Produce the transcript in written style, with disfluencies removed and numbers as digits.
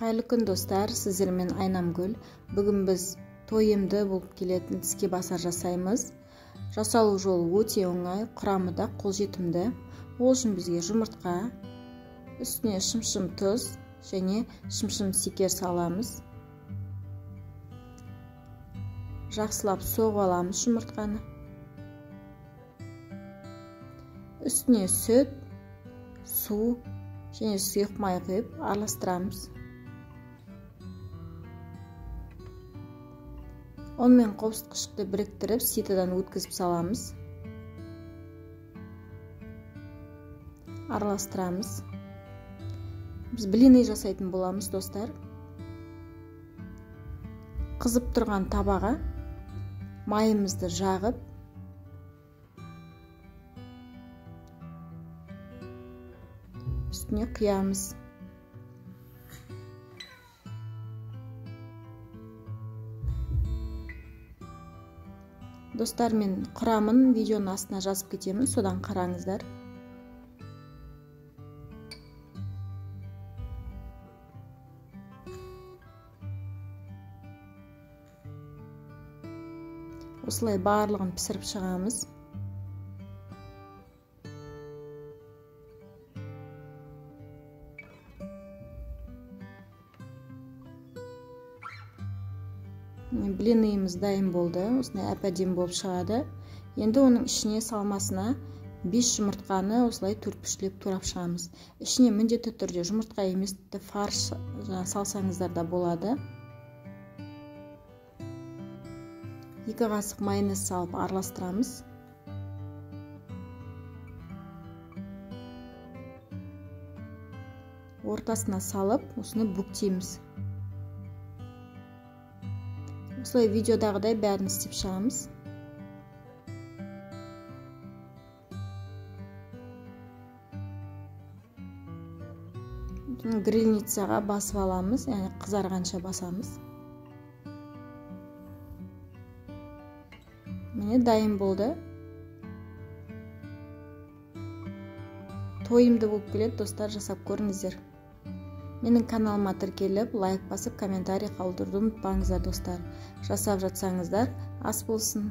Қайырлы күн достар, сіздермен Айнамгүл. Бүгін біз тойымды болып келетін тіске басар жасаймыз. Жасалу жолы өте оңай, құрамы да қолжетімді. Ол үшін бізге жұмыртқа, үстіне шымшым тұз және шымшым секер саламыз. Жақсылап соғып аламыз жұмыртқаны. Үстіне сүт, су және сұйық май құйып араластырамыз. Онымен қосқышты біріктіріп, ситадан өткізіп саламыз. Араластырамыз. Біз блины жасайтын боламыз, достар. Қызып тұрған табаға майымызды жағып, үстіне құямыз. Достар, мен құрамын видеоның астына жазып кетемін, содан қараңыздар. Осылай барлығын пісіріп шығамыз. Блинымыз дайын болды. Осындай әп-әдемі болып шығады. Енді оның ішіне салмасына 5 жұмыртқаны осылай төртбұрыштап турап шығамыз. Ішіне міндетті түрде жұмыртқа емес, фарш салсаңыздар да болады. 2 қасық майонез салып араластырамыз. Ортасына салып, осыны бүктейміз. Осылай видеодағыдай бәрін істеп шығамыз. Грильницаға басып аламыз, яғни қызарғанша басамыз. Міне дайын болды. Тойымды болып келеді, достар, жасап көріңіздер. Менің каналыма тіркеліп, лайк басып, комментарий қалдыруды ұмытпаңыздар, достар. Жасап жатсаңыздар, ас болсын.